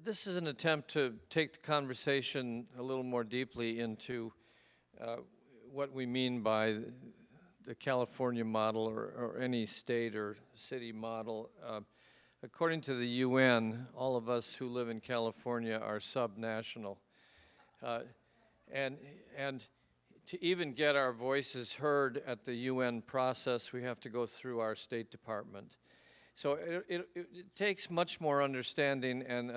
This is an attempt to take the conversation a little more deeply into what we mean by the California model or any state or city model. According to the UN, all of us who live in California are subnational. And to even get our voices heard at the UN process, we have to go through our State Department. So it takes much more understanding and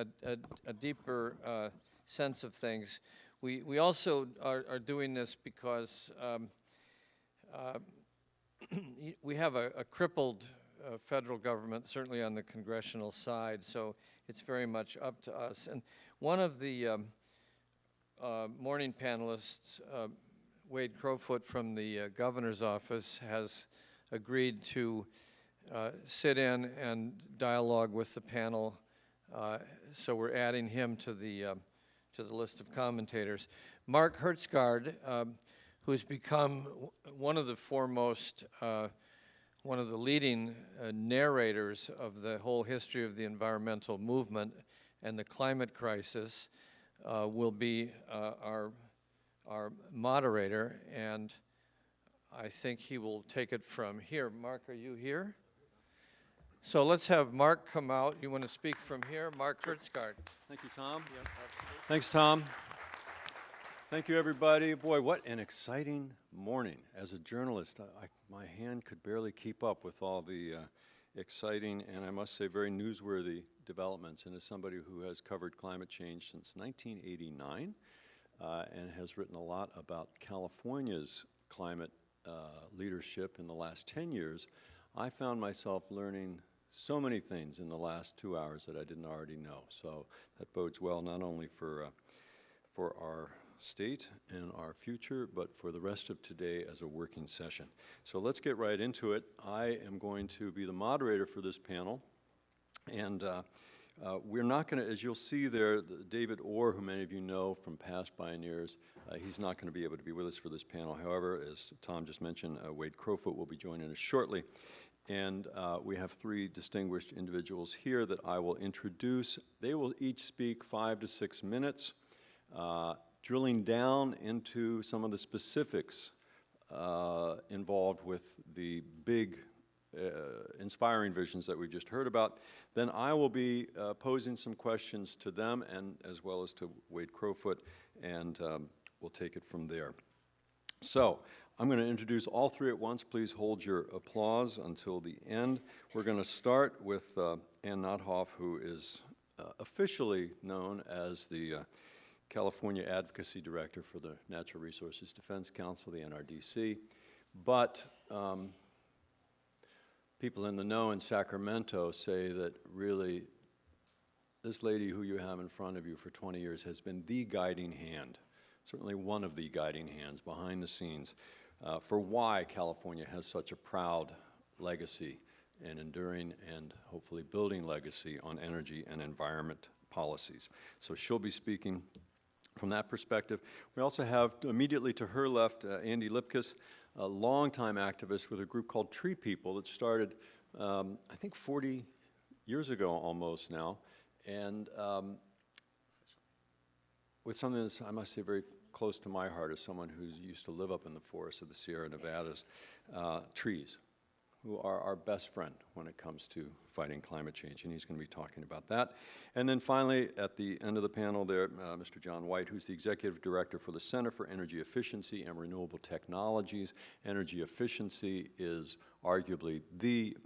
a deeper sense of things. We also are doing this because we have a crippled federal government, certainly on the congressional side, so it's very much up to us. And one of the morning panelists, Wade Crowfoot from the governor's office, has agreed to sit in and dialogue with the panel, so we're adding him to the list of commentators. Mark Hertsgaard, who's become one of the foremost, one of the leading narrators of the whole history of the environmental movement and the climate crisis, will be our moderator, and I think he will take it from here. Mark, are you here? So let's have Mark come out. You want to speak from here? Mark Hertsgaard. Thank you, Tom. Yep. Thanks, Tom. Thank you, everybody. Boy, what an exciting morning. As a journalist, my hand could barely keep up with all the exciting and, I must say, very newsworthy developments. And as somebody who has covered climate change since 1989 and has written a lot about California's climate leadership in the last 10 years, I found myself learning so many things in the last 2 hours that I didn't already know. So that bodes well not only for our state and our future, but for the rest of today as a working session. So let's get right into it. I am going to be the moderator for this panel, and we're not going to, as you'll see there, David Orr, who many of you know from past Bioneers, he's not going to be able to be with us for this panel. However, as Tom just mentioned, Wade Crowfoot will be joining us shortly. And we have three distinguished individuals here that I will introduce. They will each speak 5 to 6 minutes, drilling down into some of the specifics involved with the big inspiring visions that we just heard about. Then I will be posing some questions to them and as well as to Wade Crowfoot, and we'll take it from there. So I'm going to introduce all three at once. Please hold your applause until the end. We're going to start with Ann Notthoff, who is officially known as the California Advocacy Director for the Natural Resources Defense Council, the NRDC. But people in the know in Sacramento say that really this lady who you have in front of you for 20 years has been the guiding hand, certainly one of the guiding hands behind the scenes for why California has such a proud legacy and enduring and hopefully building legacy on energy and environment policies. So she'll be speaking from that perspective. We also have immediately to her left Andy Lipkis, a longtime activist with a group called TreePeople that started, I think, 40 years ago almost now, and with something that's, I must say, very close to my heart as someone who used to live up in the forests of the Sierra Nevadas, trees, who are our best friend when it comes to fighting climate change, and he's going to be talking about that. And then finally, at the end of the panel there, Mr. John White, who's the Executive Director for the Center for Energy Efficiency and Renewable Technologies. Energy efficiency is arguably the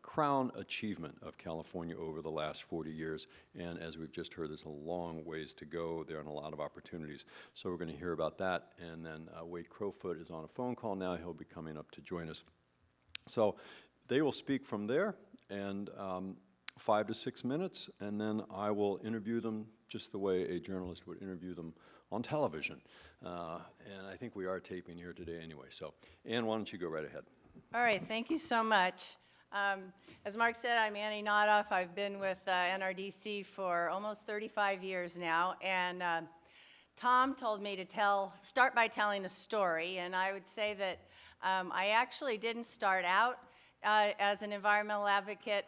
crown achievement of California over the last 40 years, and as we've just heard, there's a long ways to go there and a lot of opportunities. So we're going to hear about that, and then Wade Crowfoot is on a phone call now. He'll be coming up to join us. So they will speak from there, and 5 to 6 minutes, and then I will interview them just the way a journalist would interview them on television. And I think we are taping here today anyway. So, Ann, why don't you go right ahead? All right, thank you so much. As Mark said, I'm Annie Notthoff. I've been with NRDC for almost 35 years now, and Tom told me to start by telling a story, and I would say that I actually didn't start out as an environmental advocate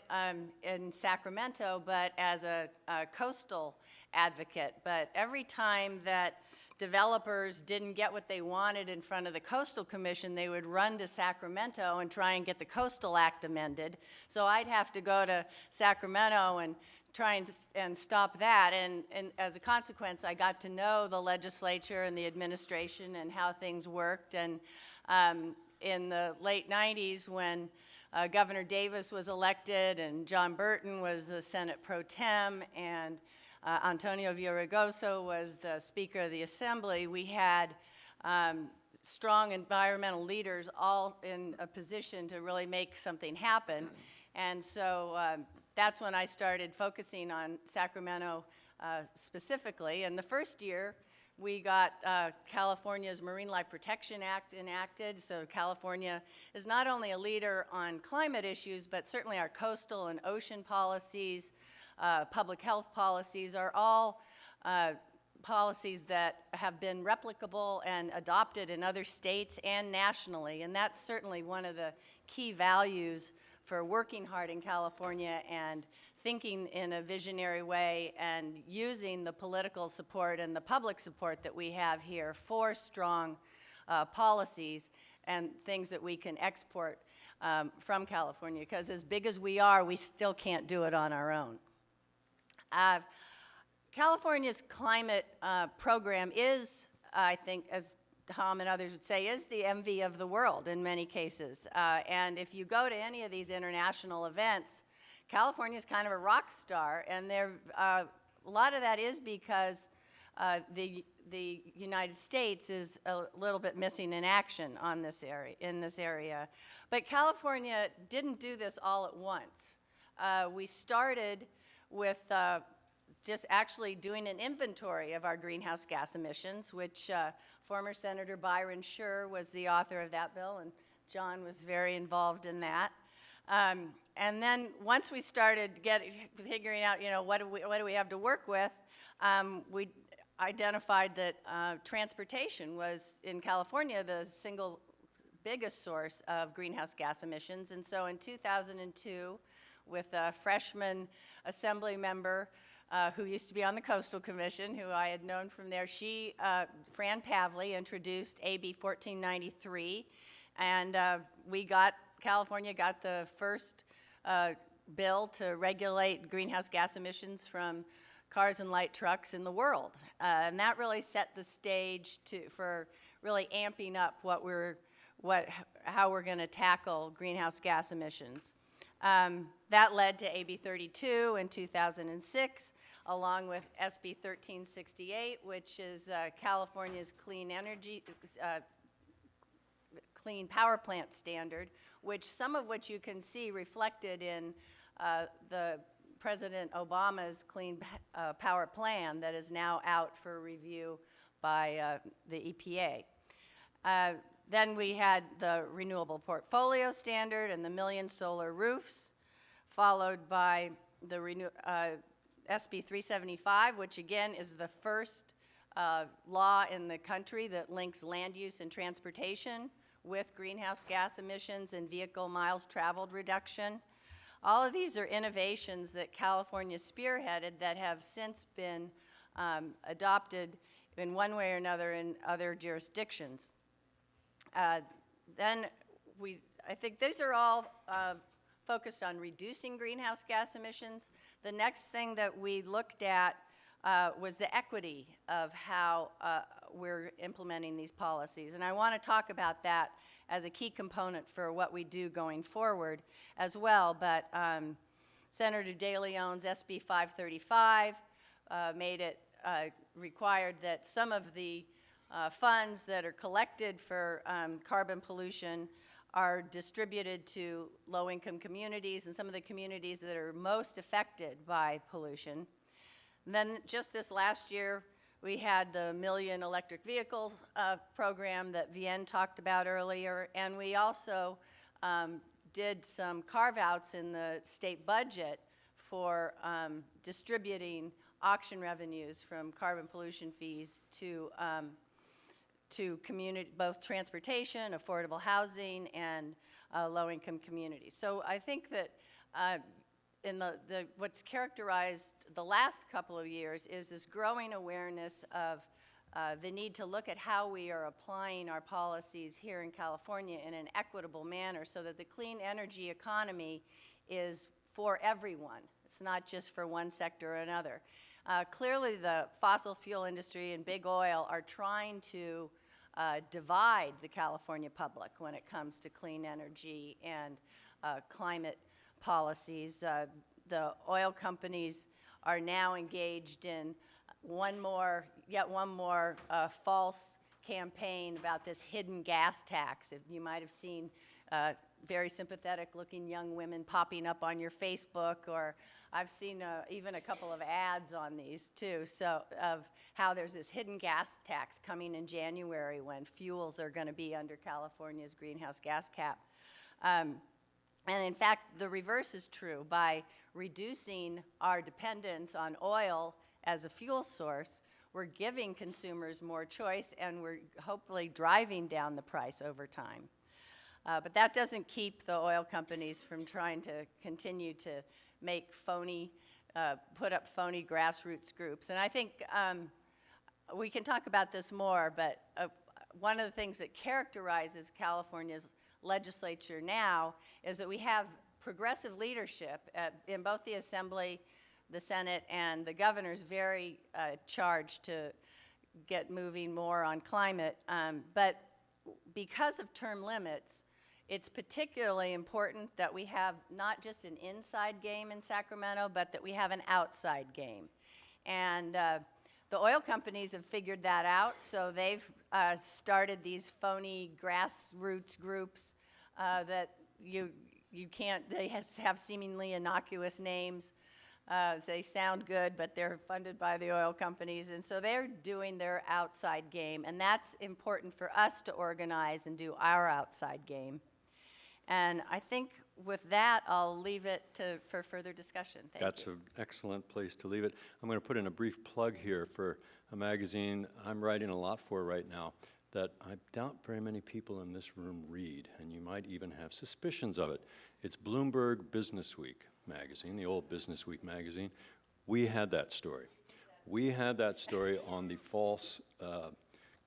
in Sacramento, but as a coastal advocate, but every time that developers didn't get what they wanted in front of the Coastal Commission, they would run to Sacramento and try and get the Coastal Act amended. So I'd have to go to Sacramento and try and stop that. And as a consequence, I got to know the legislature and the administration and how things worked. And in the late 90s, when Governor Davis was elected and John Burton was the Senate pro tem and Antonio Villaraigosa was the Speaker of the Assembly, we had strong environmental leaders all in a position to really make something happen. And so that's when I started focusing on Sacramento specifically. And the first year, we got California's Marine Life Protection Act enacted. So California is not only a leader on climate issues, but certainly our coastal and ocean policies, public health policies are all policies that have been replicable and adopted in other states and nationally. And that's certainly one of the key values for working hard in California and thinking in a visionary way and using the political support and the public support that we have here for strong policies and things that we can export from California. Because as big as we are, we still can't do it on our own. California's climate program is, I think, as Tom and others would say, is the envy of the world in many cases. And if you go to any of these international events, California is kind of a rock star, and a lot of that is because the United States is a little bit missing in action on this area. But California didn't do this all at once. We started with just actually doing an inventory of our greenhouse gas emissions, which former Senator Byron Scher was the author of that bill, and John was very involved in that. And then once we started figuring out, what do we have to work with, we identified that transportation was, in California, the single biggest source of greenhouse gas emissions. And so in 2002, with a freshman assembly member who used to be on the Coastal Commission, who I had known from there, Fran Pavley, introduced AB 1493, and California got the first bill to regulate greenhouse gas emissions from cars and light trucks in the world. And that really set the stage for really amping up how we're going to tackle greenhouse gas emissions. That led to AB 32 in 2006, along with SB 1368, which is California's clean power plant standard, some of which you can see reflected in the President Obama's Clean Power Plan that is now out for review by the EPA. Then we had the Renewable Portfolio Standard and the Million Solar Roofs, followed by the SB 375, which again is the first law in the country that links land use and transportation with greenhouse gas emissions and vehicle miles traveled reduction. All of these are innovations that California spearheaded that have since been adopted in one way or another in other jurisdictions. I think these are all focused on reducing greenhouse gas emissions. The next thing that we looked at was the equity of how we're implementing these policies. And I want to talk about that as a key component for what we do going forward as well. But Senator De Leon's SB 535 made it required that some of the funds that are collected for carbon pollution are distributed to low-income communities and some of the communities that are most affected by pollution. And then just this last year, we had the Million Electric Vehicle program that Vienne talked about earlier, and we also did some carve-outs in the state budget for distributing auction revenues from carbon pollution fees to community, both transportation, affordable housing, and low-income communities. So I think that what's characterized the last couple of years is this growing awareness of the need to look at how we are applying our policies here in California in an equitable manner so that the clean energy economy is for everyone. It's not just for one sector or another. Clearly, the fossil fuel industry and big oil are trying to divide the California public when it comes to clean energy and climate policies. The oil companies are now engaged in yet one more false campaign about this hidden gas tax. If you might have seen very sympathetic-looking young women popping up on your Facebook, or I've seen even a couple of ads on these too, so of how there's this hidden gas tax coming in January when fuels are going to be under California's greenhouse gas cap. And in fact, the reverse is true. By reducing our dependence on oil as a fuel source, we're giving consumers more choice, and we're hopefully driving down the price over time. But that doesn't keep the oil companies from trying to continue to make put up phony grassroots groups. And I think we can talk about this more, but one of the things that characterizes California's legislature now is that we have progressive leadership in both the Assembly, the Senate, and the governor's very charged to get moving more on climate. But because of term limits, it's particularly important that we have not just an inside game in Sacramento, but that we have an outside game. And the oil companies have figured that out, so they've started these phony grassroots groups that you can't, they have seemingly innocuous names. They sound good, but they're funded by the oil companies, and so they're doing their outside game, and that's important for us to organize and do our outside game. And I think with that, I'll leave it for further discussion. Thank you. That's an excellent place to leave it. I'm going to put in a brief plug here for a magazine I'm writing a lot for right now that I doubt very many people in this room read, and you might even have suspicions of it. It's Bloomberg Businessweek magazine, the old Businessweek magazine. We had that story. We had that story on the false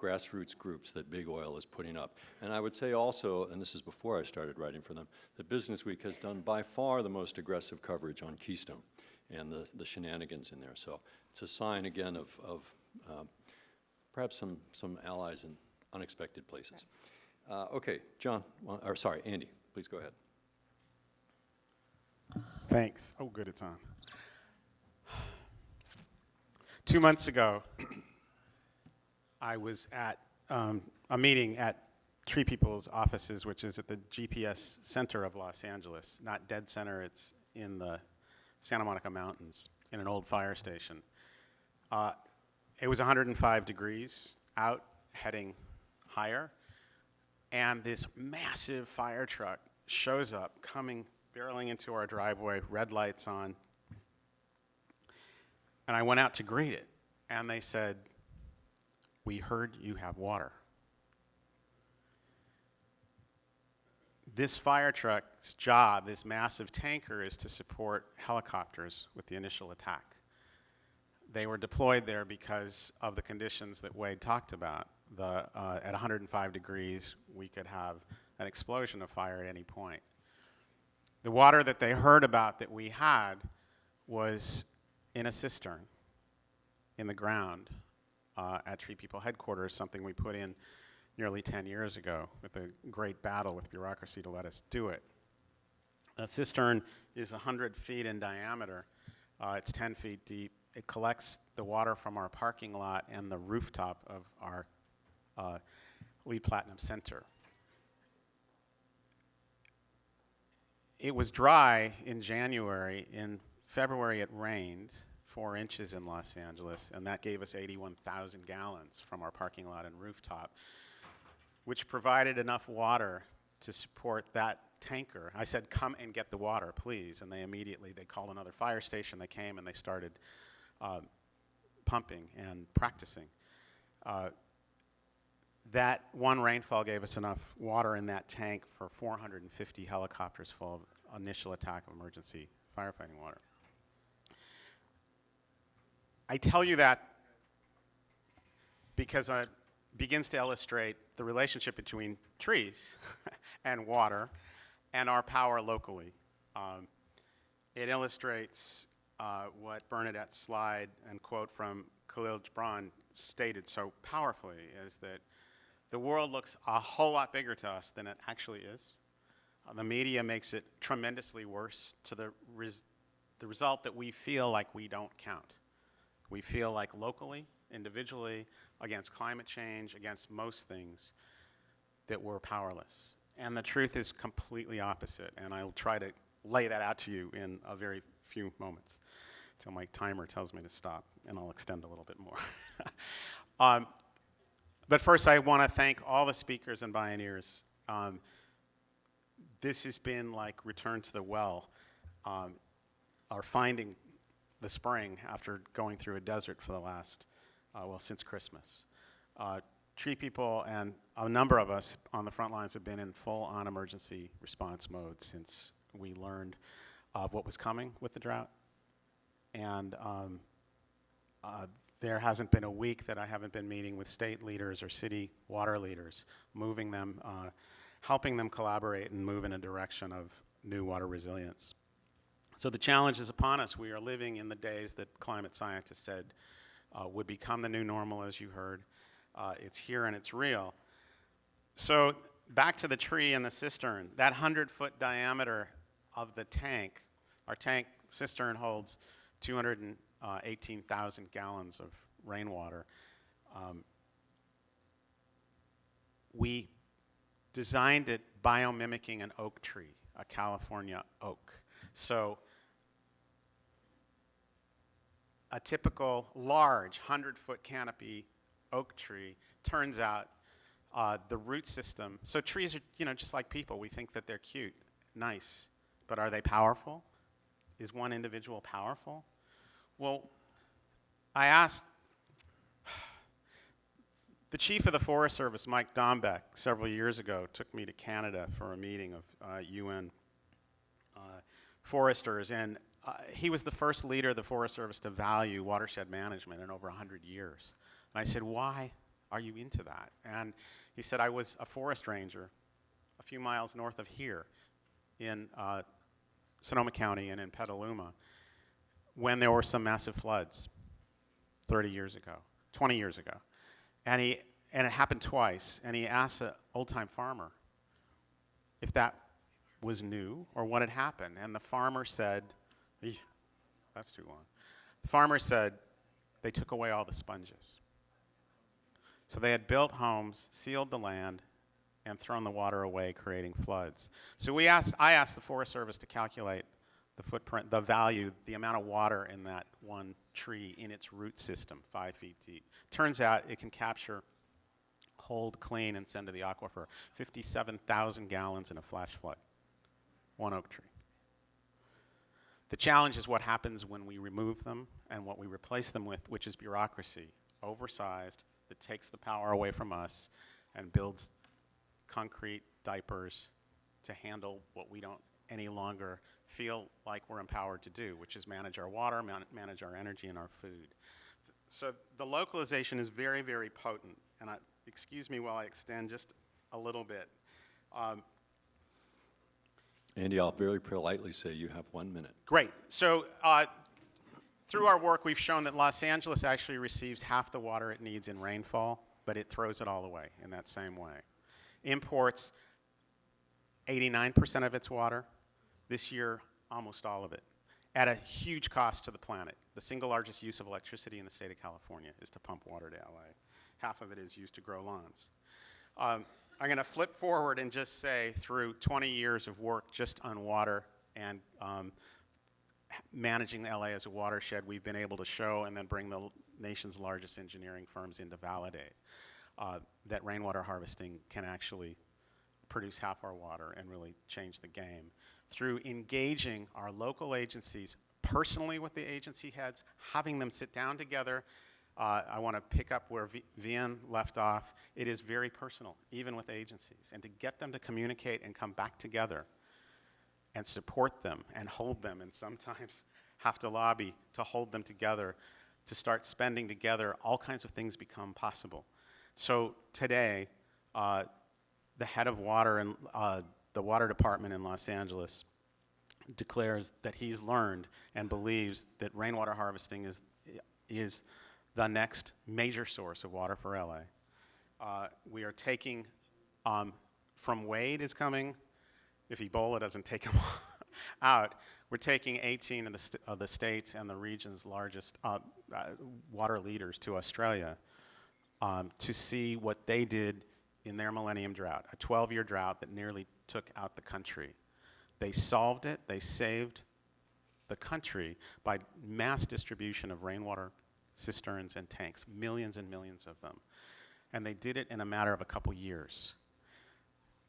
grassroots groups that big oil is putting up. And I would say also, and this is before I started writing for them, that Businessweek has done by far the most aggressive coverage on Keystone and the shenanigans in there. So it's a sign again of perhaps some allies in unexpected places. Okay, John, or sorry, Andy, please go ahead. Thanks. Oh, good, it's on. 2 months ago, I was at a meeting at TreePeople's offices, which is at the GPS center of Los Angeles. Not dead center, it's in the Santa Monica Mountains, in an old fire station. It was 105 degrees out, heading higher, and this massive fire truck shows up, barreling into our driveway, red lights on. And I went out to greet it, and they said, "We heard you have water." This fire truck's job, this massive tanker, is to support helicopters with the initial attack. They were deployed there because of the conditions that Wade talked about. At 105 degrees, we could have an explosion of fire at any point. The water that they heard about that we had was in a cistern in the ground at TreePeople headquarters, something we put in nearly 10 years ago with a great battle with bureaucracy to let us do it. A cistern is 100 feet in diameter. It's 10 feet deep. It collects the water from our parking lot and the rooftop of our Lead Platinum Center. It was dry in January. In February, it rained 4 inches in Los Angeles, and that gave us 81,000 gallons from our parking lot and rooftop, which provided enough water to support that tanker. I said, "Come and get the water, please," and they called another fire station. They came and they started pumping and practicing. That one rainfall gave us enough water in that tank for 450 helicopters full of initial attack of emergency firefighting water. I tell you that because it begins to illustrate the relationship between trees and water and our power locally. It illustrates what Bernadette's slide and quote from Khalil Gibran stated so powerfully, is that the world looks a whole lot bigger to us than it actually is. The media makes it tremendously worse, to the result that we feel like we don't count. We feel like locally, individually, against climate change, against most things, that we're powerless. And the truth is completely opposite, and I'll try to lay that out to you in a very few moments, until my timer tells me to stop, and I'll extend a little bit more. But first, I want to thank all the speakers and Bioneers. This has been like return to the well, or finding the spring after going through a desert for the last, since Christmas. TreePeople and a number of us on the front lines have been in full-on emergency response mode since we learned of what was coming with the drought. And there hasn't been a week that I haven't been meeting with state leaders or city water leaders, moving them, helping them collaborate and move in a direction of new water resilience. So the challenge is upon us. We are living in the days that climate scientists said would become the new normal, as you heard. It's here and it's real. So back to the tree and the cistern. That 100-foot diameter of the tank, our tank cistern holds 218,000 gallons of rainwater. We designed it biomimicking an oak tree, a California oak. So a typical large 100-foot canopy oak tree turns out the root system. So trees are, just like people. We think that they're cute, nice, but are they powerful? Is one individual powerful? Well, I asked the chief of the Forest Service, Mike Dombeck, several years ago, took me to Canada for a meeting of UN foresters, and he was the first leader of the Forest Service to value watershed management in over 100 years. And I said, why are you into that? And he said, I was a forest ranger a few miles north of here in Sonoma County and in Petaluma when there were some massive floods 30 years ago, 20 years ago. And it happened twice, and he asked an old-time farmer if that was new or what had happened. And the farmer said, that's too long. The farmer said, they took away all the sponges. So they had built homes, sealed the land, and thrown the water away, creating floods. So I asked the Forest Service to calculate the footprint, the value, the amount of water in that one tree in its root system, 5 feet deep. Turns out it can capture, hold, clean, and send to the aquifer 57,000 gallons in a flash flood. One oak tree. The challenge is what happens when we remove them and what we replace them with, which is bureaucracy, oversized, that takes the power away from us and builds concrete diapers to handle what we don't any longer feel like we're empowered to do, which is manage our water, manage our energy, and our food. So the localization is very, very potent. And excuse me while I extend just a little bit. Andy, I'll very politely say you have 1 minute. Great. So through our work, we've shown that Los Angeles actually receives half the water it needs in rainfall, but it throws it all away in that same way. Imports 89% of its water. This year, almost all of it, at a huge cost to the planet. The single largest use of electricity in the state of California is to pump water to LA. Half of it is used to grow lawns. I'm going to flip forward and just say, through 20 years of work just on water and managing LA as a watershed, we've been able to show and then bring the nation's largest engineering firms in to validate that rainwater harvesting can actually produce half our water and really change the game. Through engaging our local agencies personally with the agency heads, having them sit down together. I want to pick up where Vian left off. It is very personal, even with agencies. And to get them to communicate and come back together and support them and hold them, and sometimes have to lobby to hold them together, to start spending together, all kinds of things become possible. So today, the head of water in the water department in Los Angeles declares that he's learned and believes that rainwater harvesting is the next major source of water for LA. We are taking, from Wade is coming, if Ebola doesn't take him out, we're taking 18 of the states and the region's largest water leaders to Australia to see what they did in their millennium drought, a 12-year drought that nearly took out the country. They solved it, they saved the country by mass distribution of rainwater cisterns and tanks, millions and millions of them. And they did it in a matter of a couple years.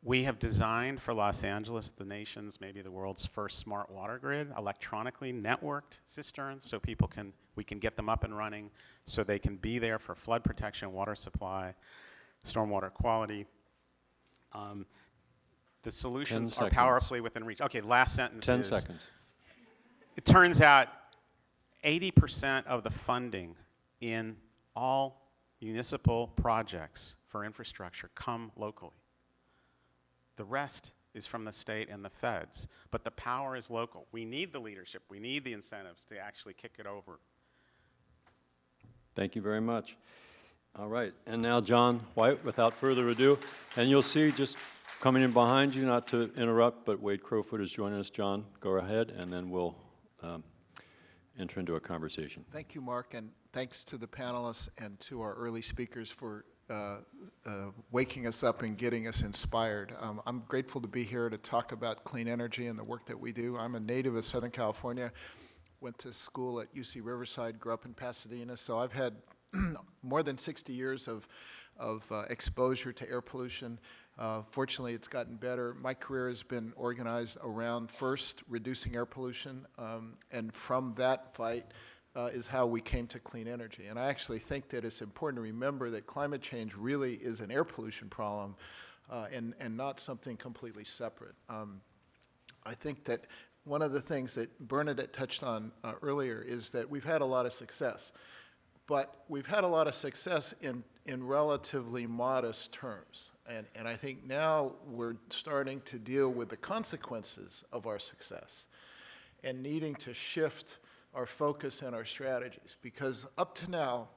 We have designed for Los Angeles the nation's, maybe the world's first smart water grid, electronically networked cisterns, so we can get them up and running, so they can be there for flood protection, water supply, stormwater quality. The solutions are powerfully within reach. Okay, last sentence 10 is, seconds. it turns out 80% of the funding in all municipal projects for infrastructure come locally. The rest is from the state and the feds, but the power is local. We need the leadership, we need the incentives to actually kick it over. Thank you very much. All right, and now John White, without further ado, and you'll see just coming in behind you, not to interrupt, but Wade Crowfoot is joining us. John, go ahead, and then we'll enter into a conversation. Thank you, Mark, and thanks to the panelists and to our early speakers for waking us up and getting us inspired. I'm grateful to be here to talk about clean energy and the work that we do. I'm a native of Southern California, went to school at UC Riverside, grew up in Pasadena, so I've had more than 60 years of exposure to air pollution. Fortunately, it's gotten better. My career has been organized around, first, reducing air pollution, and from that fight is how we came to clean energy. And I actually think that it's important to remember that climate change really is an air pollution problem and not something completely separate. I think that one of the things that Bernadette touched on earlier is that we've had a lot of success. But we've had a lot of success in relatively modest terms. And I think now we're starting to deal with the consequences of our success and needing to shift our focus and our strategies. Because up to now,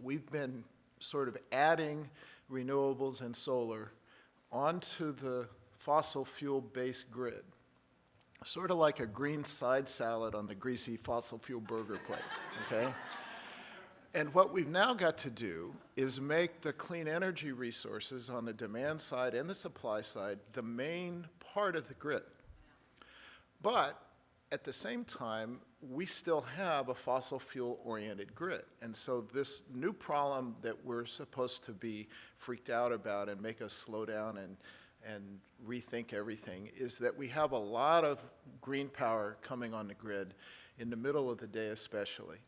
we've been sort of adding renewables and solar onto the fossil fuel-based grid, sort of like a green side salad on the greasy fossil fuel burger plate, okay? And what we've now got to do is make the clean energy resources on the demand side and the supply side the main part of the grid. But at the same time, we still have a fossil fuel-oriented grid. And so this new problem that we're supposed to be freaked out about and make us slow down and rethink everything is that we have a lot of green power coming on the grid in the middle of the day especially.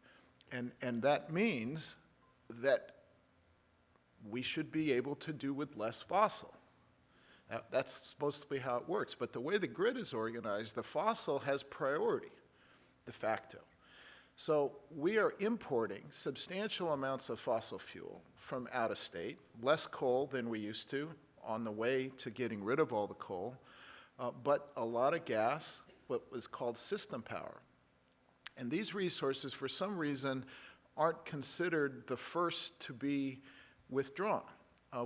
And that means that we should be able to do with less fossil. Now, that's supposed to be how it works. But the way the grid is organized, the fossil has priority, de facto. So we are importing substantial amounts of fossil fuel from out of state, less coal than we used to, on the way to getting rid of all the coal, but a lot of gas, what was called system power. And these resources, for some reason, aren't considered the first to be withdrawn.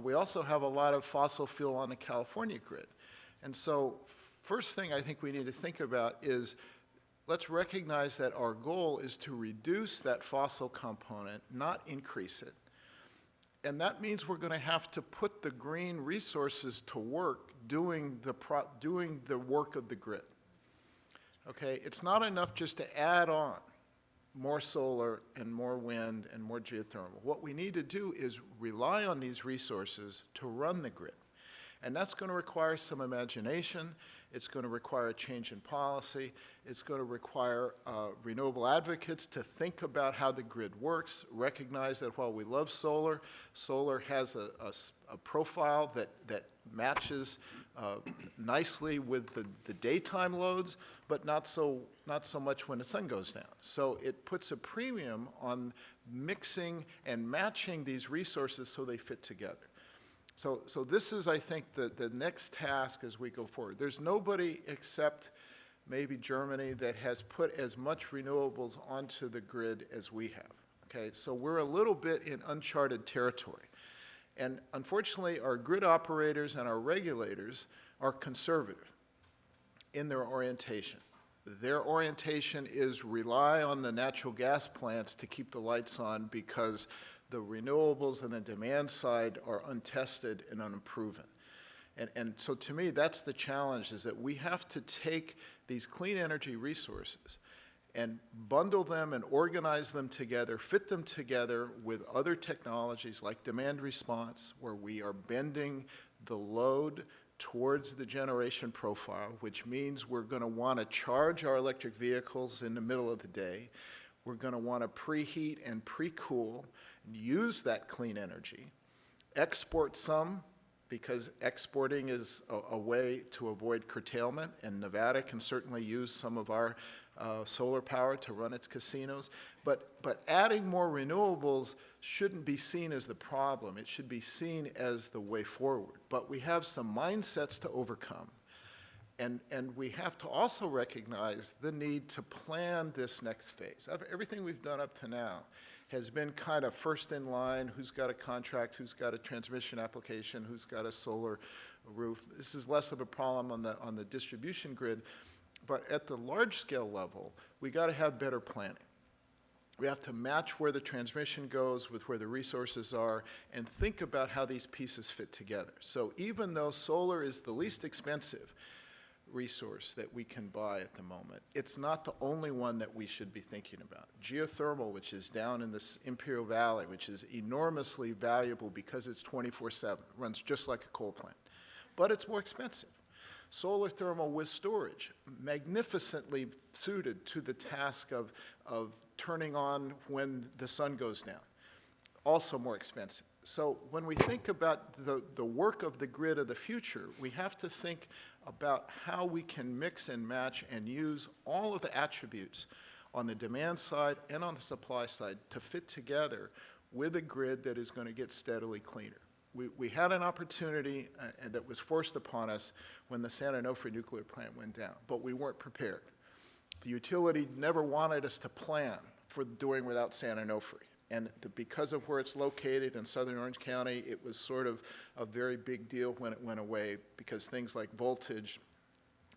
We also have a lot of fossil fuel on the California grid. And so first thing I think we need to think about is let's recognize that our goal is to reduce that fossil component, not increase it. And that means we're going to have to put the green resources to work doing the work of the grid. Okay, it's not enough just to add on more solar and more wind and more geothermal. What we need to do is rely on these resources to run the grid. And that's going to require some imagination. It's going to require a change in policy. It's going to require renewable advocates to think about how the grid works, recognize that while we love solar, solar has a profile that matches nicely with the daytime loads, but not so much when the sun goes down. So it puts a premium on mixing and matching these resources so they fit together. So this is, I think, the next task as we go forward. There's nobody except maybe Germany that has put as much renewables onto the grid as we have, okay? So we're a little bit in uncharted territory. And unfortunately, our grid operators and our regulators are conservative in their orientation. Their orientation is rely on the natural gas plants to keep the lights on because the renewables and the demand side are untested and unproven. And so to me, that's the challenge, is that we have to take these clean energy resources and bundle them and organize them together, fit them together with other technologies like demand response, where we are bending the load towards the generation profile, which means we're going to want to charge our electric vehicles in the middle of the day. We're going to want to preheat and pre-cool, use that clean energy, export some, because exporting is a way to avoid curtailment, and Nevada can certainly use some of our solar power to run its casinos. But adding more renewables shouldn't be seen as the problem. It should be seen as the way forward. But we have some mindsets to overcome. And we have to also recognize the need to plan this next phase. Everything we've done up to now has been kind of first in line, who's got a contract, who's got a transmission application, who's got a solar roof. This is less of a problem on the distribution grid, but at the large scale level, we got to have better planning. We have to match where the transmission goes with where the resources are and think about how these pieces fit together. So even though solar is the least expensive resource that we can buy at the moment, it's not the only one that we should be thinking about. Geothermal, which is down in this Imperial Valley, which is enormously valuable because it's 24/7, runs just like a coal plant, but it's more expensive. Solar thermal with storage, magnificently suited to the task of turning on when the sun goes down, also more expensive. So when we think about the work of the grid of the future, we have to think about how we can mix and match and use all of the attributes on the demand side and on the supply side to fit together with a grid that is going to get steadily cleaner. We had an opportunity that was forced upon us when the San Onofre nuclear plant went down, but we weren't prepared. The utility never wanted us to plan for doing without San Onofre. And because of where it's located in southern Orange County, it was sort of a very big deal when it went away, because things like voltage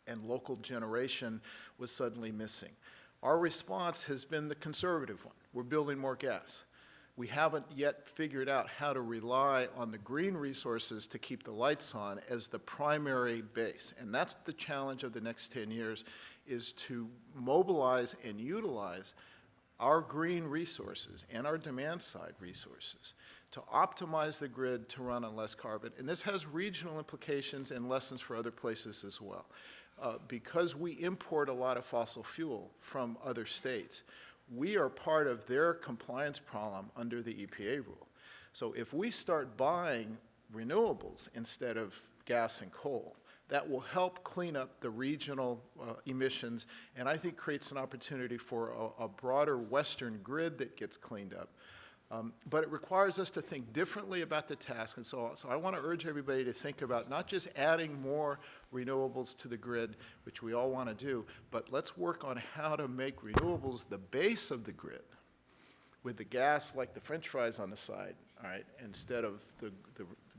and local generation was suddenly missing. Our response has been the conservative one. We're building more gas. We haven't yet figured out how to rely on the green resources to keep the lights on as the primary base. And that's the challenge of the next 10 years, is to mobilize and utilize our green resources and our demand side resources to optimize the grid to run on less carbon. And this has regional implications and lessons for other places as well. Because we import a lot of fossil fuel from other states, we are part of their compliance problem under the EPA rule. So if we start buying renewables instead of gas and coal, that will help clean up the regional emissions, and I think creates an opportunity for a broader Western grid that gets cleaned up. But it requires us to think differently about the task, and so I want to urge everybody to think about not just adding more renewables to the grid, which we all want to do, but let's work on how to make renewables the base of the grid, with the gas like the French fries on the side, all right, instead of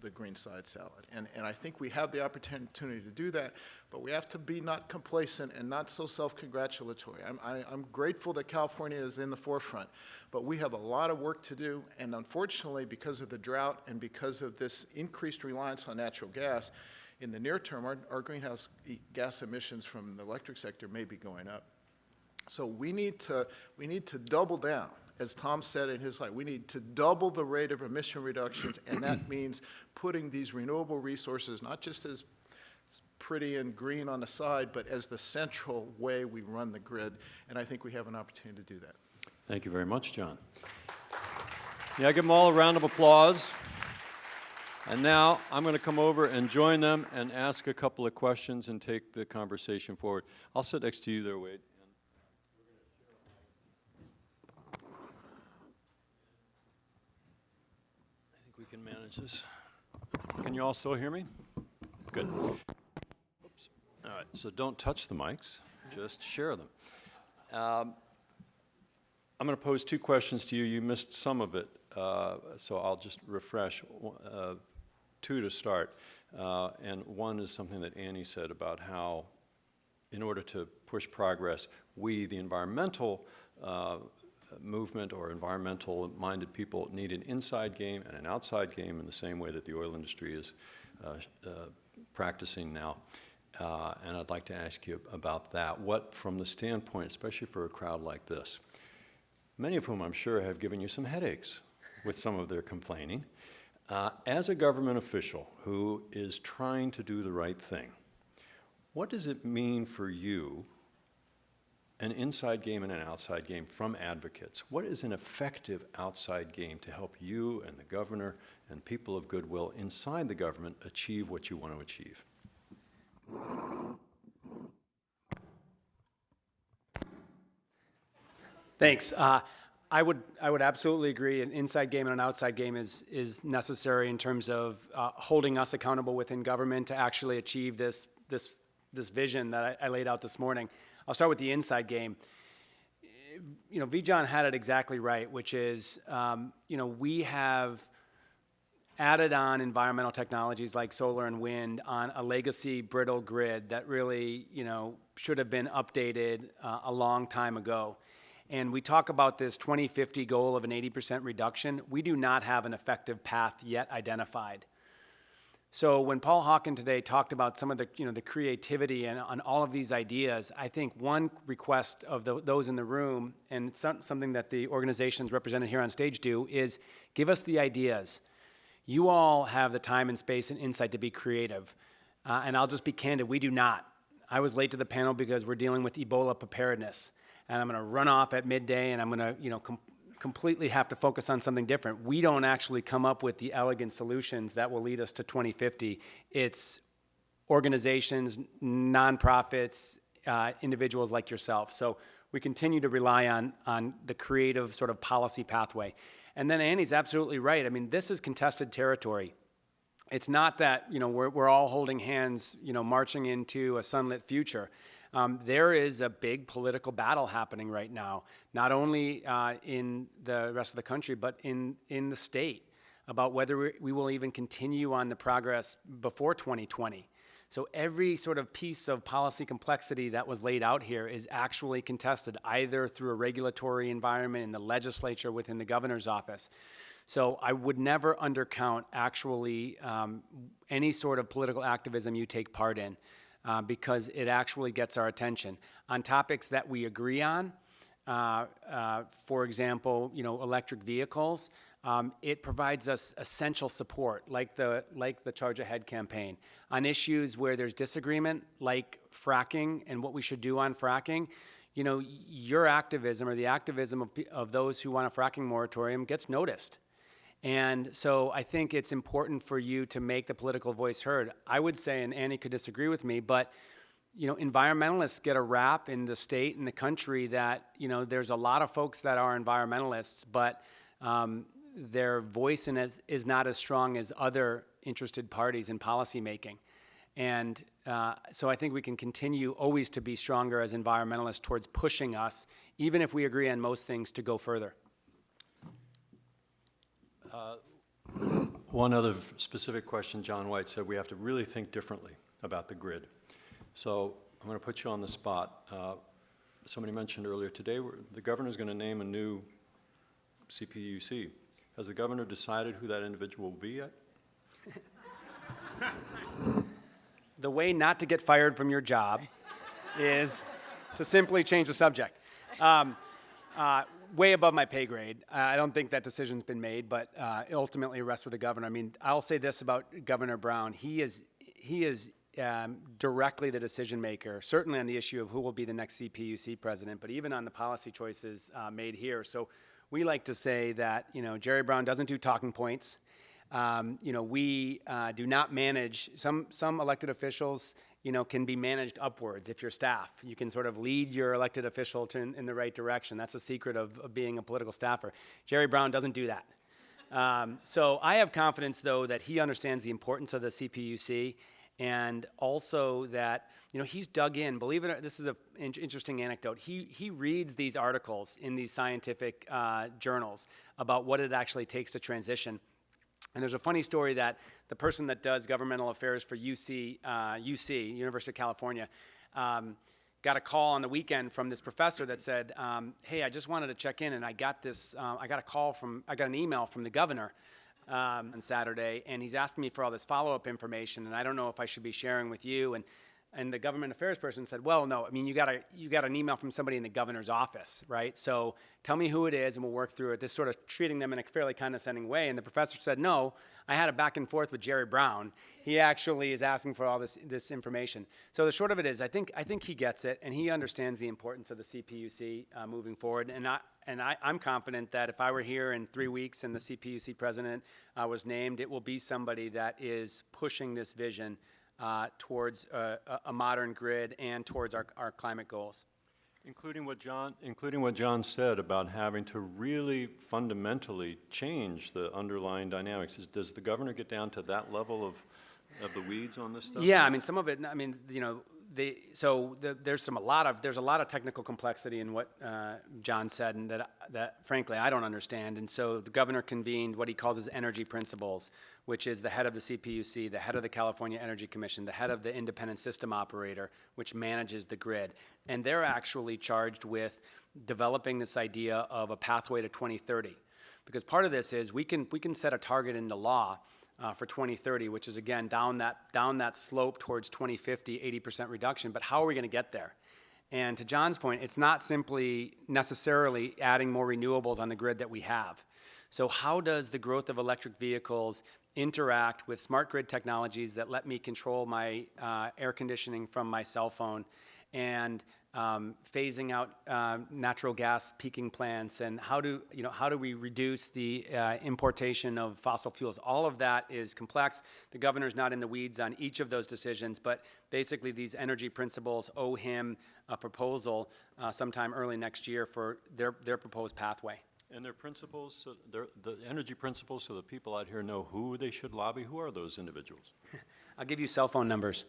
the green side salad. And I think we have the opportunity to do that, but we have to be not complacent and not so self-congratulatory. I'm grateful that California is in the forefront, but we have a lot of work to do, and unfortunately, because of the drought and because of this increased reliance on natural gas, in the near term, our greenhouse gas emissions from the electric sector may be going up. So we need to double down. As Tom said in his slide, we need to double the rate of emission reductions, and that means putting these renewable resources, not just as pretty and green on the side, but as the central way we run the grid, and I think we have an opportunity to do that. Thank you very much, John. Yeah, give them all a round of applause. And now I'm going to come over and join them and ask a couple of questions and take the conversation forward. I'll sit next to you there, Wade. I think we can manage this. Can you all still hear me? Good. Oops. All right, so don't touch the mics, just share them. I'm going to pose two questions to you. You missed some of it, so I'll just refresh. Two to start, and one is something that Annie said about how, in order to push progress, we, the environmental movement or environmental-minded people, need an inside game and an outside game in the same way that the oil industry is practicing now. And I'd like to ask you about that. What, from the standpoint, especially for a crowd like this, many of whom I'm sure have given you some headaches with some of their complaining, as a government official who is trying to do the right thing, what does it mean for you, an inside game and an outside game from advocates? What is an effective outside game to help you and the governor and people of goodwill inside the government achieve what you want to achieve? Thanks. I would absolutely agree. An inside game and an outside game is necessary in terms of holding us accountable within government to actually achieve this vision that I laid out this morning. I'll start with the inside game. You know, Vijay had it exactly right, which is, we have added on environmental technologies like solar and wind on a legacy brittle grid that really, should have been updated a long time ago. And we talk about this 2050 goal of an 80% reduction. We do not have an effective path yet identified. So when Paul Hawken today talked about some of the, the creativity and on all of these ideas, I think one request of those in the room, and something that the organizations represented here on stage do, is give us the ideas. You all have the time and space and insight to be creative. And I'll just be candid, we do not. I was late to the panel because we're dealing with Ebola preparedness. And I'm going to run off at midday, and I'm going to, completely have to focus on something different. We don't actually come up with the elegant solutions that will lead us to 2050. It's organizations, nonprofits, individuals like yourself. So we continue to rely on the creative sort of policy pathway. And then Annie's absolutely right. I mean, this is contested territory. It's not that, we're all holding hands, marching into a sunlit future. There is a big political battle happening right now, not only in the rest of the country, but in the state, about whether we will even continue on the progress before 2020. So every sort of piece of policy complexity that was laid out here is actually contested, either through a regulatory environment in the legislature within the governor's office. So I would never undercount actually any sort of political activism you take part in. Because it actually gets our attention. On topics that we agree on, for example, electric vehicles, it provides us essential support, like the Charge Ahead campaign. On issues where there's disagreement, like fracking and what we should do on fracking, your activism or the activism of those who want a fracking moratorium gets noticed. And so I think it's important for you to make the political voice heard. I would say, and Annie could disagree with me, but environmentalists get a rap in the state and the country that there's a lot of folks that are environmentalists, but their voice is not as strong as other interested parties in policymaking. And so I think we can continue always to be stronger as environmentalists towards pushing us, even if we agree on most things, to go further. One other specific question, John White said we have to really think differently about the grid. So I'm going to put you on the spot. Somebody mentioned earlier today, the governor's going to name a new CPUC. Has the governor decided who that individual will be yet? The way not to get fired from your job is to simply change the subject. Way above my pay grade. I don't think that decision's been made, but ultimately rests with the governor. I mean, I'll say this about Governor Brown. He is directly the decision maker, certainly on the issue of who will be the next CPUC president, but even on the policy choices made here. So we like to say that, Jerry Brown doesn't do talking points. We do not manage, some elected officials, can be managed upwards. If you're staff, you can sort of lead your elected official in the right direction. That's the secret of being a political staffer. Jerry Brown doesn't do that. So I have confidence, though, that he understands the importance of the CPUC, and also that, he's dug in. Believe it or not, this is an interesting anecdote. He reads these articles in these scientific journals about what it actually takes to transition. And there's a funny story that the person that does governmental affairs for UC, University of California, got a call on the weekend from this professor that said, hey, I just wanted to check in, and I got an email from the governor on Saturday, and he's asking me for all this follow-up information, and I don't know if I should be sharing with you. And the government affairs person said, well, no, I mean, you got an email from somebody in the governor's office, right? So tell me who it is, and we'll work through it. This sort of treating them in a fairly condescending way. And the professor said, no, I had a back and forth with Jerry Brown. He actually is asking for all this information. So the short of it is, I think he gets it, and he understands the importance of the CPUC moving forward. And I'm confident that if I were here in 3 weeks and the CPUC president was named, it will be somebody that is pushing this vision towards a modern grid and towards our climate goals. Including what John said about having to really fundamentally change the underlying dynamics. Does the governor get down to that level of the weeds on this stuff? Yeah, I mean, some of it, there's a lot of technical complexity in what John said, and that frankly I don't understand. And so the governor convened what he calls his energy principles, which is the head of the CPUC, the head of the California Energy Commission, the head of the independent system operator, which manages the grid. And they're actually charged with developing this idea of a pathway to 2030. Because part of this is we can set a target into law for 2030, which is, again, down that slope towards 2050, 80% reduction. But how are we going to get there? And to John's point, it's not simply necessarily adding more renewables on the grid that we have. So how does the growth of electric vehicles interact with smart grid technologies that let me control my air conditioning from my cell phone, and phasing out natural gas peaking plants, and how do we reduce the importation of fossil fuels? All of that is complex. The governor's not in the weeds on each of those decisions, but basically these energy principles owe him a proposal sometime early next year for their proposed pathway. And their principles, the energy principles, so that people out here know who they should lobby. Who are those individuals? I'll give you cell phone numbers.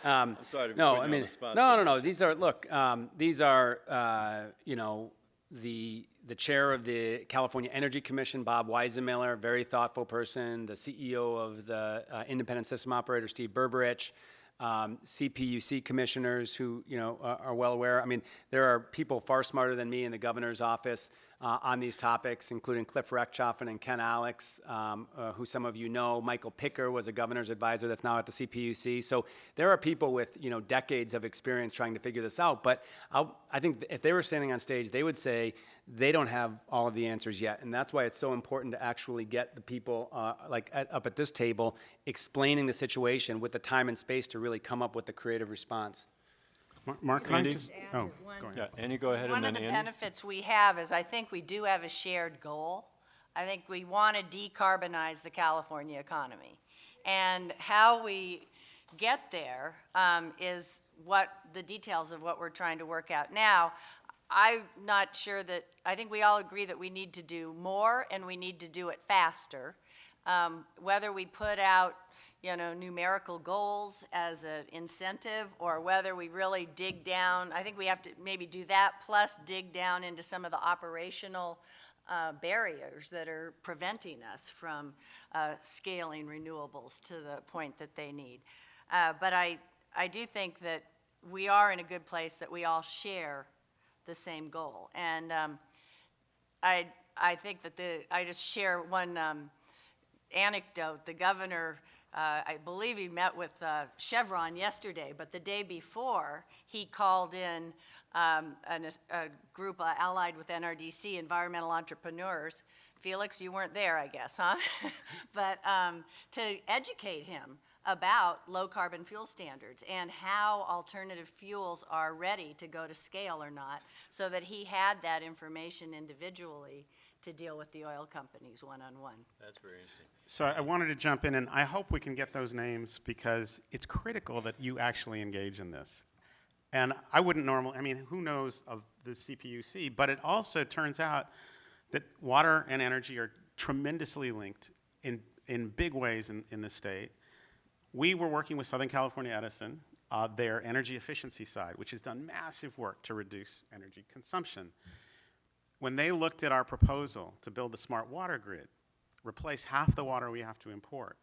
I'm sorry to be no, putting I you mean, on the spot. no. These are the chair of the California Energy Commission, Bob Weisenmiller, very thoughtful person. The CEO of the independent system operator, Steve Berberich. CPUC commissioners who are well aware. I mean, there are people far smarter than me in the governor's office on these topics, including Cliff Rechtschaffen and Ken Alex, who some of you know. Michael Picker was a governor's advisor that's now at the CPUC. So there are people with decades of experience trying to figure this out. But I think if they were standing on stage, they would say they don't have all of the answers yet, and that's why it's so important to actually get the people up at this table explaining the situation with the time and space to really come up with the creative response. Mark, can I Andy? just? Add Oh, one- go ahead. Yeah, Annie, go ahead, One and of then the Annie. benefits we have is I think we do have a shared goal. I think we want to decarbonize the California economy. And how we get there is what the details of what we're trying to work out now. I'm not sure that, I think we all agree that we need to do more and we need to do it faster. Whether we put out, numerical goals as an incentive, or whether we really dig down, I think we have to maybe do that, plus dig down into some of the operational barriers that are preventing us from scaling renewables to the point that they need. But I do think that we are in a good place, that we all share the same goal. And I think that I just share one anecdote. The governor, I believe he met with Chevron yesterday, but the day before, he called in a group allied with NRDC, environmental entrepreneurs. Felix, you weren't there, I guess, huh? But to educate him about low-carbon fuel standards and how alternative fuels are ready to go to scale or not, so that he had that information individually to deal with the oil companies one-on-one. That's very interesting. So I wanted to jump in, and I hope we can get those names because it's critical that you actually engage in this. And I wouldn't normally, I mean, who knows of the CPUC, but it also turns out that water and energy are tremendously linked in big ways in the state. We were working with Southern California Edison, their energy efficiency side, which has done massive work to reduce energy consumption. When they looked at our proposal to build the smart water grid, replace half the water we have to import,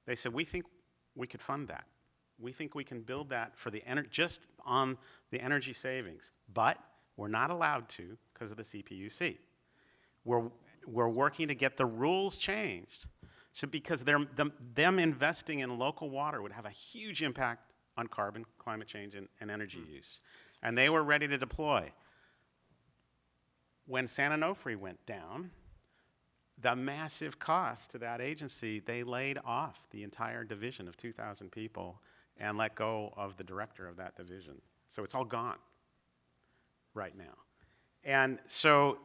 they said, we think we could fund that. We think we can build that for the just on the energy savings, but we're not allowed to because of the CPUC. We're working to get the rules changed. So because them investing in local water would have a huge impact on carbon, climate change, and energy use. And they were ready to deploy. When San Onofre went down, the massive cost to that agency, they laid off the entire division of 2,000 people and let go of the director of that division. So it's all gone right now. And so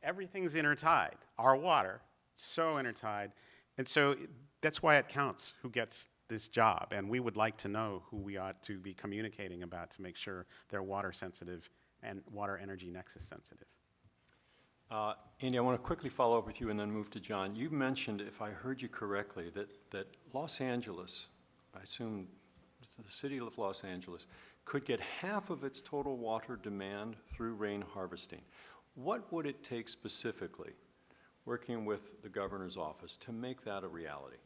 everything's intertied. Our water, so intertied. And so that's why it counts who gets this job. And we would like to know who we ought to be communicating about to make sure they're water sensitive and water energy nexus sensitive. Andy, I want to quickly follow up with you and then move to John. You mentioned, if I heard you correctly, that Los Angeles, I assume the city of Los Angeles, could get half of its total water demand through rain harvesting. What would it take specifically, working with the governor's office, to make that a reality?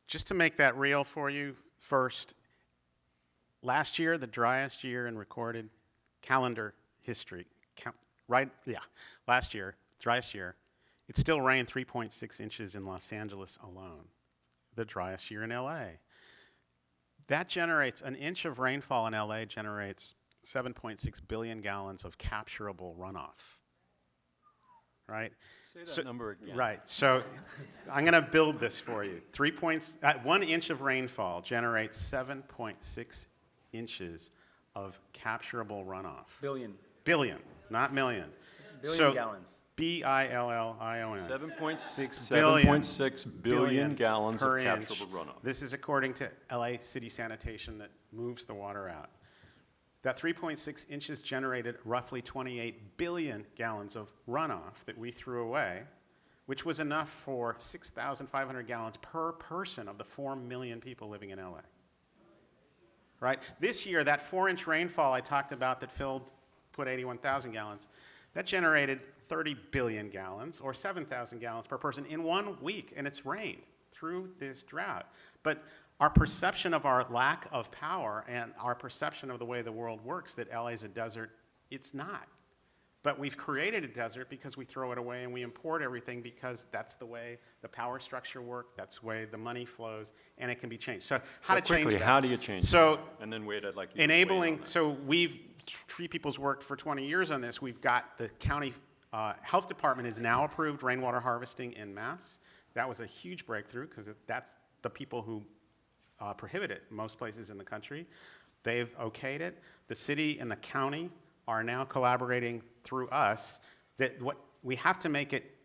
Just to make that real for you, first, last year, the driest year in recorded calendar history, last year, driest year, it still rained 3.6 inches in Los Angeles alone, the driest year in LA. That generates, an inch of rainfall in LA generates 7.6 billion gallons of capturable runoff, right? Say that number again. Right, so I'm gonna build this for you. 1 inch of rainfall generates 7.6 inches of capturable runoff. Billion, not million. Billion gallons. B-I-L-L-I-O-N. 7.6 billion gallons of per inch. capturable runoff. This is according to LA City Sanitation that moves the water out. That 3.6 inches generated roughly 28 billion gallons of runoff that we threw away, which was enough for 6,500 gallons per person of the 4 million people living in LA. Right? This year, that 4-inch rainfall I talked about that put 81,000 gallons, that generated 30 billion gallons, or 7,000 gallons per person in 1 week, and it's rained through this drought. But our perception of our lack of power and our perception of the way the world works, that LA is a desert, it's not. But we've created a desert because we throw it away and we import everything because that's the way the power structure works, that's the way the money flows, and it can be changed. So how to change that? How do you change that? And then Wade, I'd like you enabling, to so TreePeople's worked for 20 years on this. We've got the county health department has now approved rainwater harvesting en masse. That was a huge breakthrough because that's the people who prohibit it most places in the country. They've okayed it. The city and the county are now collaborating through us that we have to make it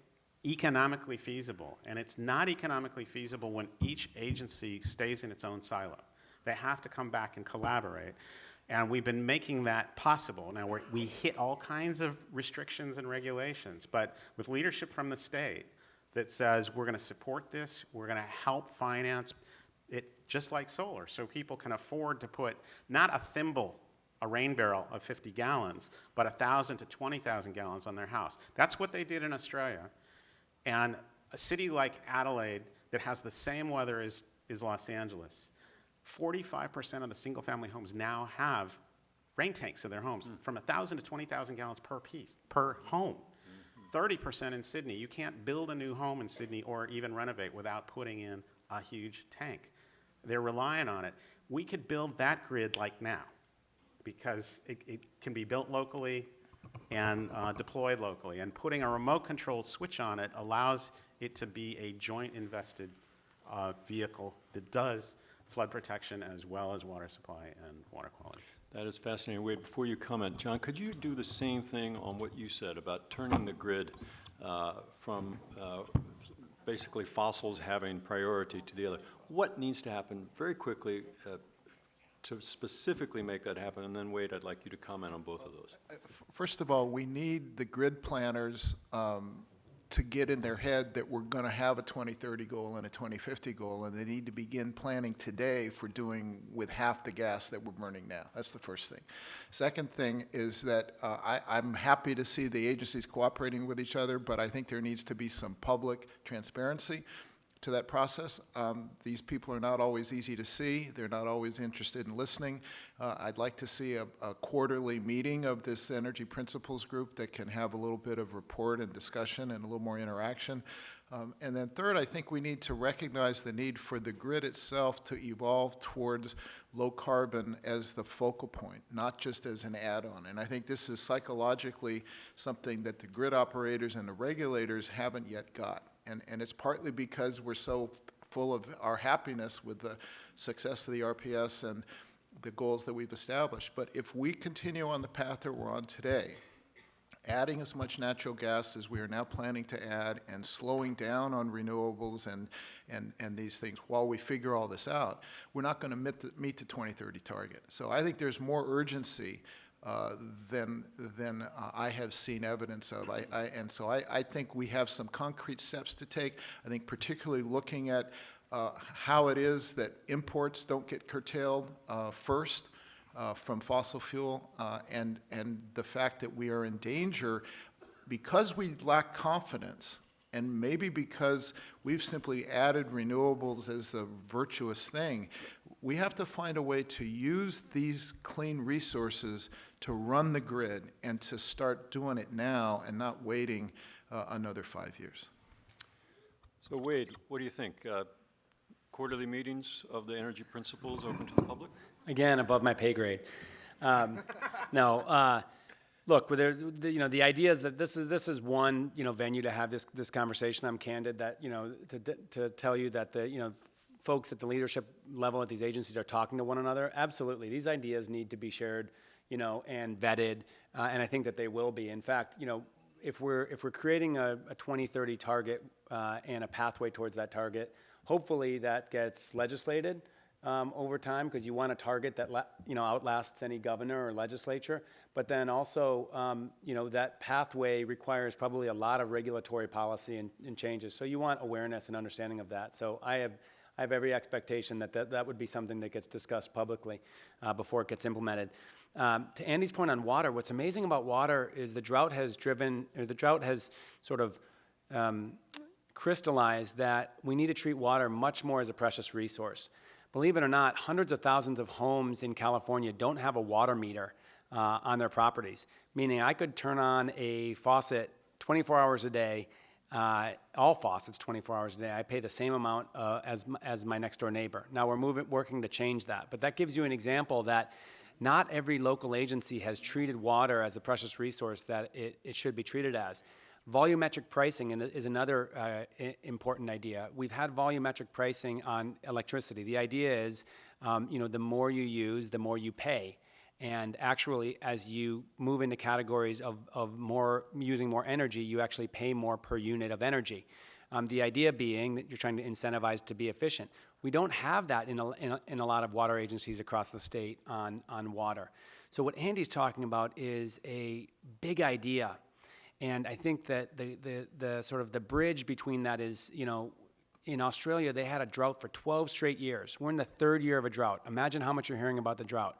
economically feasible. And it's not economically feasible when each agency stays in its own silo. They have to come back and collaborate. And we've been making that possible. Now, we hit all kinds of restrictions and regulations, but with leadership from the state that says we're going to support this, we're going to help finance it just like solar, so people can afford to put not a thimble, a rain barrel of 50 gallons, but 1,000 to 20,000 gallons on their house. That's what they did in Australia. And a city like Adelaide that has the same weather as Los Angeles, 45% of the single-family homes now have rain tanks in their homes, from 1,000 to 20,000 gallons per home. 30% in Sydney. You can't build a new home in Sydney or even renovate without putting in a huge tank. They're relying on it. We could build that grid like now because it can be built locally and deployed locally. And putting a remote control switch on it allows it to be a joint invested vehicle that does flood protection as well as water supply and water quality. That is fascinating. Wade, before you comment, John, could you do the same thing on what you said about turning the grid from basically fossils having priority to the other? What needs to happen very quickly to specifically make that happen? And then, Wade, I'd like you to comment on both of those. First of all, we need the grid planners to get in their head that we're going to have a 2030 goal and a 2050 goal, and they need to begin planning today for doing with half the gas that we're burning now. That's the first thing. Second thing is that I'm happy to see the agencies cooperating with each other, but I think there needs to be some public transparency to that process. These people are not always easy to see. They're not always interested in listening. I'd like to see a quarterly meeting of this Energy Principles Group that can have a little bit of report and discussion and a little more interaction. And then third, I think we need to recognize the need for the grid itself to evolve towards low carbon as the focal point, not just as an add-on. And I think this is psychologically something that the grid operators and the regulators haven't yet got. And it's partly because we're so full of our happiness with the success of the RPS and the goals that we've established. But if we continue on the path that we're on today, adding as much natural gas as we are now planning to add and slowing down on renewables and these things while we figure all this out, we're not going to meet the 2030 target. So I think there's more urgency than I have seen evidence of. And so I think we have some concrete steps to take. I think particularly looking at how it is that imports don't get curtailed first from fossil fuel, and the fact that we are in danger because we lack confidence, and maybe because we've simply added renewables as the virtuous thing. We have to find a way to use these clean resources to run the grid and to start doing it now and not waiting another 5 years. So, Wade, what do you think? Quarterly meetings of the Energy Principles open to the public? Again, above my pay grade. No, look, the idea is that this is one venue to have this conversation. I'm candid that to tell you that the folks at the leadership level at these agencies are talking to one another. Absolutely, these ideas need to be shared, and vetted, and I think that they will be. In fact, if we're creating a 2030 target and a pathway towards that target, hopefully that gets legislated over time, because you want a target that outlasts any governor or legislature. But then also, that pathway requires probably a lot of regulatory policy and changes. So you want awareness and understanding of that. So I have every expectation that would be something that gets discussed publicly before it gets implemented. To Andy's point on water, what's amazing about water is the drought has sort of crystallized that we need to treat water much more as a precious resource. Believe it or not, hundreds of thousands of homes in California don't have a water meter on their properties, meaning I could turn on a faucet 24 hours a day, all faucets 24 hours a day. I pay the same amount as my next door neighbor. Now we're working to change that, but that gives you an example that not every local agency has treated water as a precious resource that it should be treated as. Volumetric pricing is another important idea. We've had volumetric pricing on electricity. The idea is, the more you use, the more you pay. And actually, as you move into categories of using more energy, you actually pay more per unit of energy. The idea being that you're trying to incentivize to be efficient. We don't have that in a lot of water agencies across the state on water. So what Andy's talking about is a big idea. And I think that the sort of the bridge between that is, in Australia, they had a drought for 12 straight years. We're in the third year of a drought. Imagine how much you're hearing about the drought.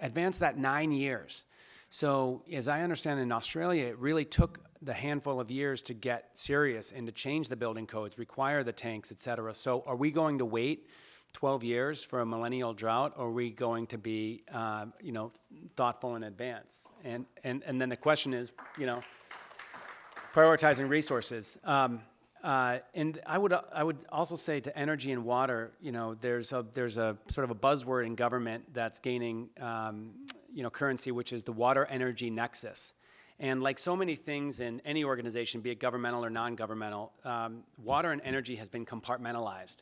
Advance that 9 years. So as I understand, in Australia, it really took the handful of years to get serious and to change the building codes, require the tanks, et cetera. So are we going to wait 12 years for a millennial drought, or are we going to be, thoughtful in advance? And then the question is, prioritizing resources. And I would also say to energy and water, there's a sort of a buzzword in government that's gaining, currency, which is the water energy nexus. And like so many things in any organization, be it governmental or non-governmental, water and energy has been compartmentalized.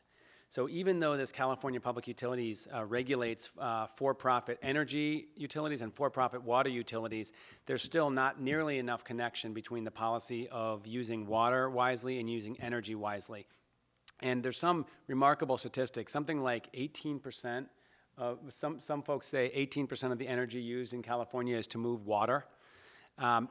So even though this California Public Utilities regulates for-profit energy utilities and for-profit water utilities, there's still not nearly enough connection between the policy of using water wisely and using energy wisely. And there's some remarkable statistics, something like 18%, some folks say 18% of the energy used in California is to move water.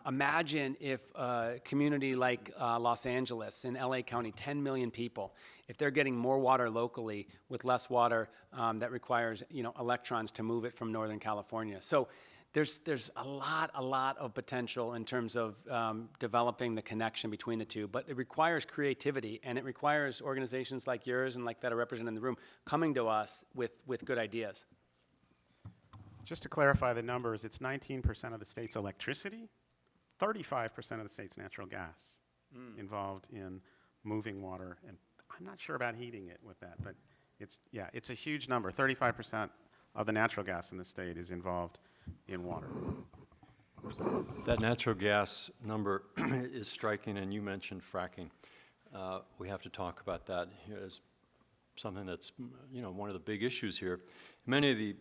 Imagine if a community like Los Angeles in LA County, 10 million people, if they're getting more water locally with less water that requires electrons to move it from Northern California. So there's a lot of potential in terms of developing the connection between the two, but it requires creativity, and it requires organizations like yours and like that are represented in the room coming to us with good ideas. Just to clarify the numbers, it's 19% of the state's electricity, 35% of the state's natural gas involved in moving water. And I'm not sure about heating it with that, but it's a huge number. 35% of the natural gas in the state is involved in water. That natural gas number is striking, and you mentioned fracking. We have to talk about that here as something that's one of the big issues here. Many of the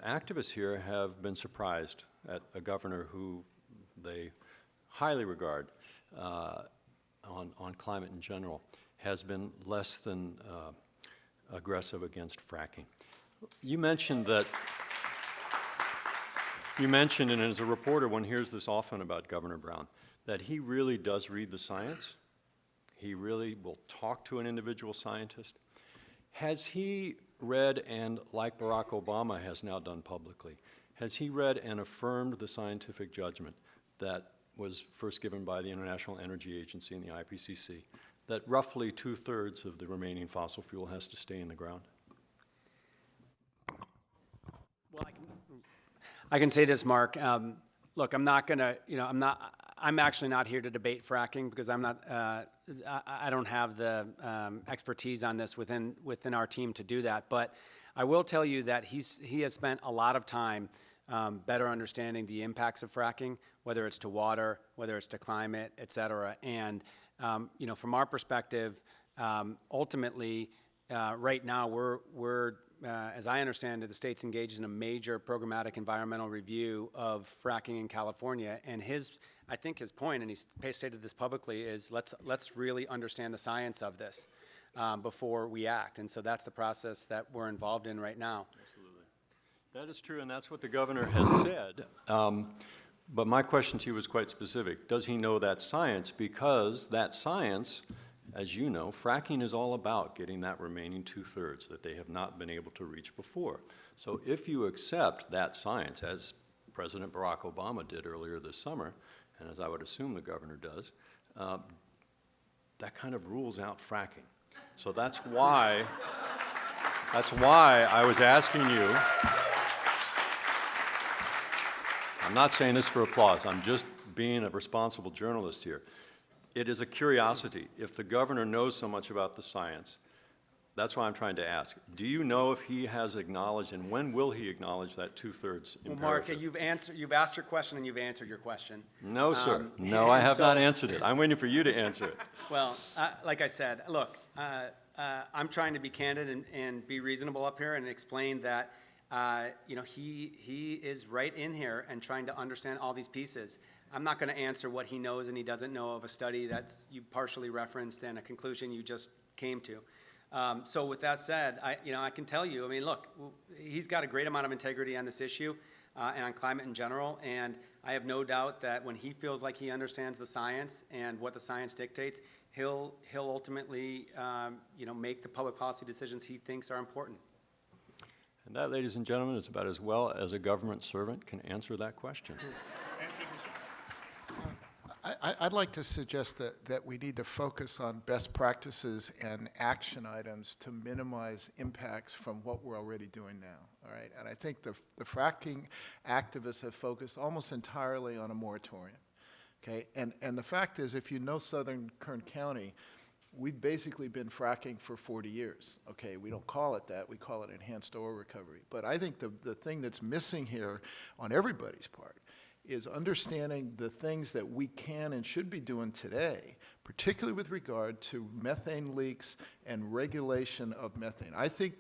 activists here have been surprised at a governor who they highly regard on climate in general has been less than aggressive against fracking. You mentioned, and as a reporter, one hears this often about Governor Brown, that he really does read the science. He really will talk to an individual scientist. Has he read, and like Barack Obama has now done publicly, has he read and affirmed the scientific judgment that was first given by the International Energy Agency and the IPCC, that roughly 2/3 of the remaining fossil fuel has to stay in the ground? Well, I can say this, Mark. Look, I'm not gonna, I'm actually not here to debate fracking because I don't have the expertise on this within our team to do that. But I will tell you that he has spent a lot of time better understanding the impacts of fracking, whether it's to water, whether it's to climate, et cetera. And from our perspective, ultimately, right now we're as I understand it, the state's engaged in a major programmatic environmental review of fracking in California. And I think his point, and he's stated this publicly, is let's really understand the science of this before we act. And so that's the process that we're involved in right now. Absolutely. That is true, and that's what the governor has said. But my question to you was quite specific. Does he know that science? Because that science, as you know, fracking is all about getting that remaining 2/3 that they have not been able to reach before. So if you accept that science, as President Barack Obama did earlier this summer, and as I would assume the governor does, that kind of rules out fracking. So that's why I was asking you. I'm not saying this for applause. I'm just being a responsible journalist here. It is a curiosity. If the governor knows so much about the science, that's why I'm trying to ask. Do you know if he has acknowledged, and when will he acknowledge that 2/3 imperative? Well, Mark, you've asked your question and you've answered your question. No, sir. No, I have not answered it. I'm waiting for you to answer it. Well, like I said, look, I'm trying to be candid and be reasonable up here and explain that he is right in here and trying to understand all these pieces. I'm not going to answer what he knows and he doesn't know of a study that's you partially referenced and a conclusion you just came to. So with that said, I can tell you, look, he's got a great amount of integrity on this issue and on climate in general, and I have no doubt that when he feels like he understands the science and what the science dictates, he'll ultimately, make the public policy decisions he thinks are important. And that, ladies and gentlemen, is about as well as a government servant can answer that question. I'd like to suggest that we need to focus on best practices and action items to minimize impacts from what we're already doing now, all right? And I think the fracking activists have focused almost entirely on a moratorium, okay? And the fact is, if you know Southern Kern County, we've basically been fracking for 40 years, okay? We don't call it that, we call it enhanced oil recovery. But I think the thing that's missing here on everybody's part is understanding the things that we can and should be doing today, particularly with regard to methane leaks and regulation of methane. I think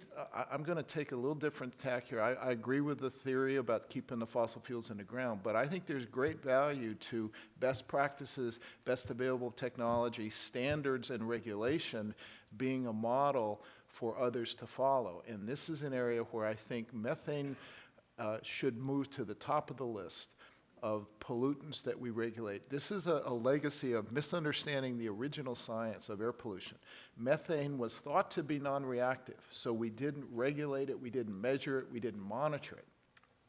I'm going to take a little different tack here. I agree with the theory about keeping the fossil fuels in the ground, but I think there's great value to best practices, best available technology, standards, and regulation being a model for others to follow. And this is an area where I think methane should move to the top of the list of pollutants that we regulate. This is a legacy of misunderstanding the original science of air pollution. Methane was thought to be non-reactive, so we didn't regulate it, we didn't measure it, we didn't monitor it.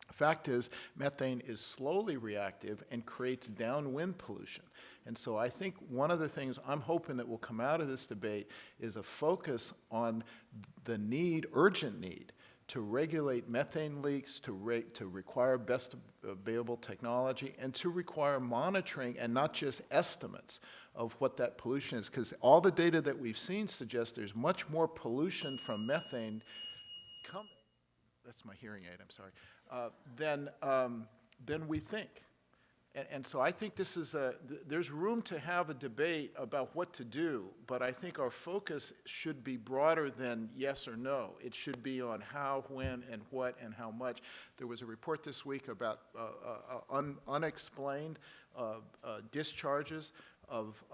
The fact is, methane is slowly reactive and creates downwind pollution. And so I think one of the things I'm hoping that will come out of this debate is a focus on the need, urgent need, to regulate methane leaks, to require best available technology, and to require monitoring and not just estimates of what that pollution is. Because all the data that we've seen suggests there's much more pollution from methane coming, that's my hearing aid, I'm sorry, than we think. And so I think this is there's room to have a debate about what to do, but I think our focus should be broader than yes or no. It should be on how, when, and what, and how much. There was a report this week about unexplained discharges of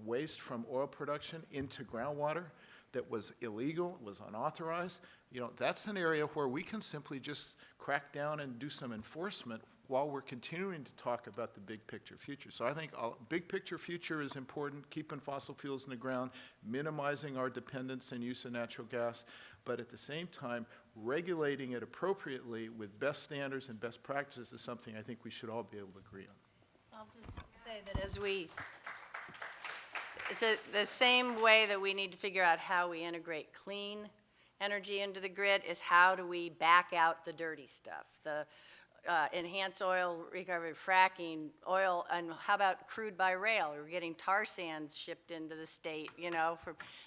waste from oil production into groundwater that was illegal, was unauthorized. You know, that's an area where we can simply just crack down and do some enforcement while we're continuing to talk about the big picture future. So I think big picture future is important, keeping fossil fuels in the ground, minimizing our dependence and use of natural gas, but at the same time, regulating it appropriately with best standards and best practices is something I think we should all be able to agree on. I'll just say that so the same way that we need to figure out how we integrate clean energy into the grid is how do we back out the dirty stuff, the enhanced oil recovery, fracking, oil, and how about crude by rail? We're getting tar sands shipped into the state, you know,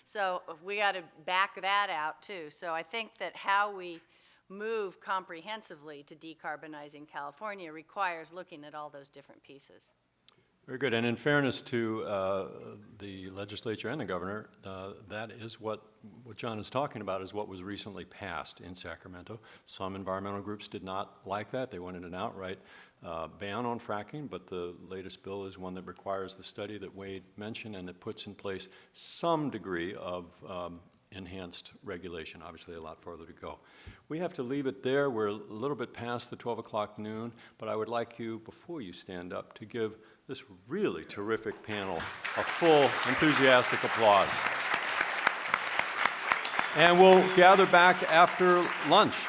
so we got to back that out too. So I think that how we move comprehensively to decarbonizing California requires looking at all those different pieces. Very good. And in fairness to the legislature and the governor, that is what John is talking about is what was recently passed in Sacramento. Some environmental groups did not like that. They wanted an outright ban on fracking, but the latest bill is one that requires the study that Wade mentioned and that puts in place some degree of enhanced regulation, obviously a lot farther to go. We have to leave it there. We're a little bit past the 12 o'clock noon, but I would like you, before you stand up, to give this really terrific panel a full, enthusiastic applause. And we'll gather back after lunch.